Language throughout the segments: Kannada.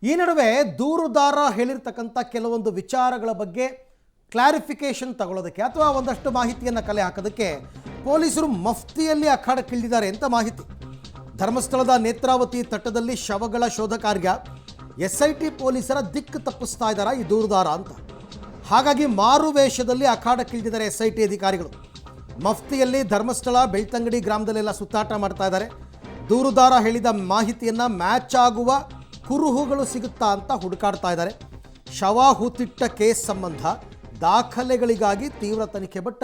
ಈ ನಡುವೆ ದೂರುದಾರ ಹೇಳಿರ್ತಕ್ಕಂಥ ಕೆಲವೊಂದು ವಿಚಾರಗಳ ಬಗ್ಗೆ ಕ್ಲಾರಿಫಿಕೇಶನ್ ತಗೊಳ್ಳೋದಕ್ಕೆ ಅಥವಾ ಒಂದಷ್ಟು ಮಾಹಿತಿಯನ್ನು ಕಲೆ ಹಾಕೋದಕ್ಕೆ ಪೊಲೀಸರು ಮಫ್ತಿಯಲ್ಲಿ ಅಖಾಡಕ್ಕಿಳಿದಿದ್ದಾರೆ ಅಂತ ಮಾಹಿತಿ. ಧರ್ಮಸ್ಥಳದ ನೇತ್ರಾವತಿ ತಟ್ಟದಲ್ಲಿ ಶವಗಳ ಶೋಧ ಕಾರ್ಯ SIT ಪೊಲೀಸರ ದಿಕ್ಕು ತಪ್ಪಿಸ್ತಾ ಇದ್ದಾರಾ ಈ ದೂರುದಾರ ಅಂತ. ಹಾಗಾಗಿ ಮಾರು ವೇಷದಲ್ಲಿ ಅಖಾಡಕ್ಕಿಳಿದಿದ್ದಾರೆ SIT ಅಧಿಕಾರಿಗಳು. ಮಫ್ತಿಯಲ್ಲಿ ಧರ್ಮಸ್ಥಳ ಬೆಳ್ತಂಗಡಿ ಗ್ರಾಮದಲ್ಲೆಲ್ಲ ಸುತ್ತಾಟ ಮಾಡ್ತಾ ಇದ್ದಾರೆ. ದೂರುದಾರ ಹೇಳಿದ ಮಾಹಿತಿಯನ್ನು ಮ್ಯಾಚ್ ಆಗುವ ಕುರುಹುಗಳು ಸಿಗುತ್ತಾ ಅಂತ ಹುಡುಕಾಡ್ತಾ ಇದ್ದಾರೆ. ಶವ ಹೂತಿಟ್ಟ ಕೇಸ್ ಸಂಬಂಧ ದಾಖಲೆಗಳಿಗಾಗಿ ತೀವ್ರ ತನಿಖೆ. ಬಟ್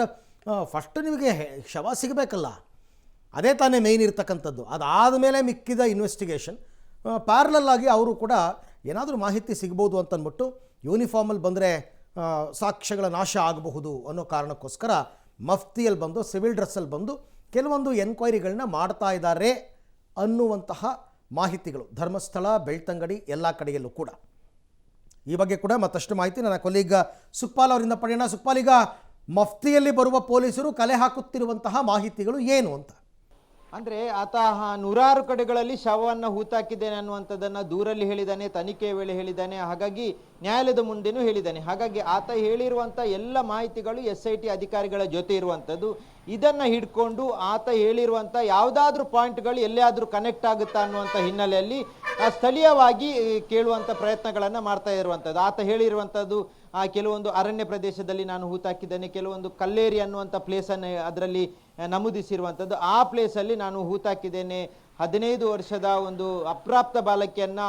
ಫಸ್ಟ್ ನಿಮಗೆ ಶವ ಸಿಗಬೇಕಲ್ಲ, ಅದೇ ತಾನೇ ಮೇಯ್ನ್ ಇರ್ತಕ್ಕಂಥದ್ದು. ಅದಾದ ಮೇಲೆ ಮಿಕ್ಕಿದ ಇನ್ವೆಸ್ಟಿಗೇಷನ್ ಪ್ಯಾರಲಲ್ ಆಗಿ ಅವರು ಕೂಡ ಏನಾದರೂ ಮಾಹಿತಿ ಸಿಗ್ಬೋದು ಅಂತಂದ್ಬಿಟ್ಟು ಯೂನಿಫಾರ್ಮಲ್ಲಿ ಬಂದರೆ ಸಾಕ್ಷ್ಯಗಳ ನಾಶ ಆಗಬಹುದು ಅನ್ನೋ ಕಾರಣಕ್ಕೋಸ್ಕರ ಮಫ್ತಿಯಲ್ಲಿ ಬಂದು ಸಿವಿಲ್ ಡ್ರೆಸ್ಸಲ್ಲಿ ಬಂದು ಕೆಲವೊಂದು ಎನ್ಕ್ವೈರಿಗಳನ್ನ ಮಾಡ್ತಾ ಇದ್ದಾರೆ ಅನ್ನುವಂತಹ ಮಾಹಿತಿಗಳು ಧರ್ಮಸ್ಥಳ ಬೆಳ್ತಂಗಡಿ ಎಲ್ಲ ಕಡೆಯಲ್ಲೂ ಕೂಡ. ಈ ಬಗ್ಗೆ ಕೂಡ ಮತ್ತಷ್ಟು ಮಾಹಿತಿ ನನ್ನ ಕೊಲೀಗ ಸುಕ್ಪಾಲ್ ಅವರಿಂದ ಪಡೆಯೋಣ. ಸುಕ್ಪಾಲ್, ಈಗ ಮಫ್ತಿಯಲ್ಲಿ ಬರುವ ಪೊಲೀಸರು ಕಲೆ ಹಾಕುತ್ತಿರುವಂತಹ ಮಾಹಿತಿಗಳು ಏನು ಅಂತ? ಅಂದರೆ ಆತ ನೂರಾರು ಕಡೆಗಳಲ್ಲಿ ಶವವನ್ನು ಹೂತಾಕಿದ್ದೇನೆ ಅನ್ನುವಂಥದ್ದನ್ನು ದೂರಲ್ಲಿ ಹೇಳಿದ್ದಾನೆ, ತನಿಖೆ ವೇಳೆ ಹೇಳಿದ್ದಾನೆ, ಹಾಗಾಗಿ ನ್ಯಾಯಾಲಯದ ಮುಂದೆನೂ ಹೇಳಿದ್ದಾನೆ. ಹಾಗಾಗಿ ಆತ ಹೇಳಿರುವಂಥ ಎಲ್ಲ ಮಾಹಿತಿಗಳು SIT ಅಧಿಕಾರಿಗಳ ಜೊತೆ ಇರುವಂಥದ್ದು. ಇದನ್ನು ಹಿಡ್ಕೊಂಡು ಆತ ಹೇಳಿರುವಂಥ ಯಾವುದಾದ್ರೂ ಪಾಯಿಂಟ್ಗಳು ಎಲ್ಲಿಯಾದರೂ ಕನೆಕ್ಟ್ ಆಗುತ್ತಾ ಅನ್ನುವಂಥ ಹಿನ್ನೆಲೆಯಲ್ಲಿ ಸ್ಥಳೀಯವಾಗಿ ಕೇಳುವಂಥ ಪ್ರಯತ್ನಗಳನ್ನು ಮಾಡ್ತಾ ಇರುವಂಥದ್ದು. ಆತ ಹೇಳಿರುವಂಥದ್ದು ಕೆಲವೊಂದು ಅರಣ್ಯ ಪ್ರದೇಶದಲ್ಲಿ ನಾನು ಹೂತಾಕಿದ್ದೇನೆ, ಕೆಲವೊಂದು ಕಲ್ಲೇರಿ ಅನ್ನುವಂಥ ಪ್ಲೇಸನ್ನು ಅದರಲ್ಲಿ ನಮೂದಿಸಿರುವಂಥದ್ದು. ಆ ಪ್ಲೇಸಲ್ಲಿ ನಾನು ಹೂತಾಕಿದ್ದೇನೆ, 15 ವರ್ಷದ ಒಂದು ಅಪ್ರಾಪ್ತ ಬಾಲಕಿಯನ್ನು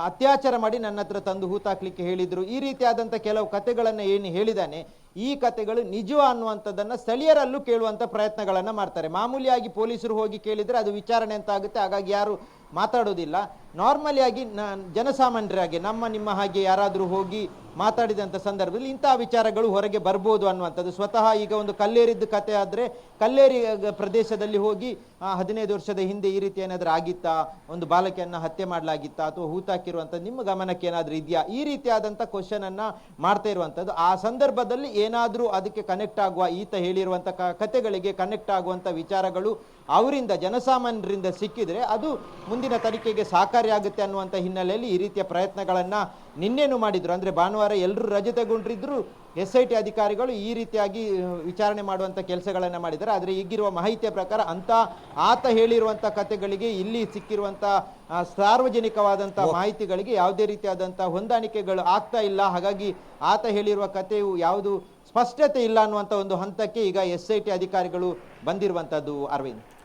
ಅತ್ಯಾಚಾರ ಮಾಡಿ ನನ್ನ ಹತ್ರ ತಂದು ಹೂತಾಕ್ಲಿಕ್ಕೆ ಹೇಳಿದರು. ಈ ರೀತಿಯಾದಂಥ ಕೆಲವು ಕಥೆಗಳನ್ನು ಏನು ಹೇಳಿದ್ದಾನೆ, ಈ ಕಥೆಗಳು ನಿಜ ಅನ್ನುವಂಥದ್ದನ್ನು ಸ್ಥಳೀಯರಲ್ಲೂ ಕೇಳುವಂಥ ಪ್ರಯತ್ನಗಳನ್ನು ಮಾಡ್ತಾರೆ. ಮಾಮೂಲಿಯಾಗಿ ಪೊಲೀಸರು ಹೋಗಿ ಕೇಳಿದರೆ ಅದು ವಿಚಾರಣೆ ಅಂತ ಆಗುತ್ತೆ, ಹಾಗಾಗಿ ಯಾರು ಮಾತಾಡೋದಿಲ್ಲ. ನಾರ್ಮಲಿಯಾಗಿ ಜನಸಾಮಾನ್ಯರಾಗಿ ನಿಮ್ಮ ಹಾಗೆ ಯಾರಾದರೂ ಹೋಗಿ ಮಾತಾಡಿದಂಥ ಸಂದರ್ಭದಲ್ಲಿ ಇಂಥ ವಿಚಾರಗಳು ಹೊರಗೆ ಬರ್ಬೋದು ಅನ್ನುವಂಥದ್ದು. ಸ್ವತಃ ಈಗ ಒಂದು ಕಲ್ಲೇರಿದ್ದು ಕತೆ ಆದರೆ ಕಲ್ಲೇರಿ ಪ್ರದೇಶದಲ್ಲಿ ಹೋಗಿ 15 ವರ್ಷದ ಹಿಂದೆ ಈ ರೀತಿ ಏನಾದರೂ ಆಗಿತ್ತಾ, ಒಂದು ಬಾಲಕಿಯನ್ನು ಹತ್ಯೆ ಮಾಡಲಾಗಿತ್ತಾ ಅಥವಾ ಹೂತಾಕಿರುವಂಥದ್ದು ನಿಮ್ಮ ಗಮನಕ್ಕೆ ಏನಾದರೂ ಇದೆಯಾ, ಈ ರೀತಿಯಾದಂಥ ಕ್ವಶನನ್ನು ಮಾಡ್ತಾ ಇರುವಂಥದ್ದು. ಆ ಸಂದರ್ಭದಲ್ಲಿ ಏನಾದರೂ ಅದಕ್ಕೆ ಕನೆಕ್ಟ್ ಆಗುವ, ಈತ ಹೇಳಿರುವಂಥ ಕತೆಗಳಿಗೆ ಕನೆಕ್ಟ್ ಆಗುವಂಥ ವಿಚಾರಗಳು ಅವರಿಂದ ಜನಸಾಮಾನ್ಯರಿಂದ ಸಿಕ್ಕಿದರೆ ಅದು ಮುಂದಿನ ತನಿಖೆಗೆ ಸಹಕಾರಿಯಾಗುತ್ತೆ ಅನ್ನುವಂಥ ಹಿನ್ನೆಲೆಯಲ್ಲಿ ಈ ರೀತಿಯ ಪ್ರಯತ್ನಗಳನ್ನು ನಿನ್ನೆನೂ ಮಾಡಿದರು. ಅಂದರೆ ಭಾನುವಾರ ಎಲ್ಲರೂ ರಜೆ ತಗೊಂಡಿದ್ರು, SIT ಅಧಿಕಾರಿಗಳು ಈ ರೀತಿಯಾಗಿ ವಿಚಾರಣೆ ಮಾಡುವಂಥ ಕೆಲಸಗಳನ್ನು ಮಾಡಿದ್ದಾರೆ. ಆದರೆ ಈಗಿರುವ ಮಾಹಿತಿಯ ಪ್ರಕಾರ ಆತ ಹೇಳಿರುವಂಥ ಕಥೆಗಳಿಗೆ ಇಲ್ಲಿ ಸಿಕ್ಕಿರುವಂಥ ಸಾರ್ವಜನಿಕವಾದಂಥ ಮಾಹಿತಿಗಳಿಗೆ ಯಾವುದೇ ರೀತಿಯಾದಂಥ ಹೊಂದಾಣಿಕೆಗಳು ಆಗ್ತಾ ಇಲ್ಲ. ಹಾಗಾಗಿ ಆತ ಹೇಳಿರುವ ಕಥೆಯು ಯಾವುದು ಸ್ಪಷ್ಟತೆ ಇಲ್ಲ ಅನ್ನುವಂಥ ಒಂದು ಹಂತಕ್ಕೆ ಈಗ SIT ಅಧಿಕಾರಿಗಳು ಬಂದಿರುವಂಥದ್ದು. ಅರವಿಂದ್,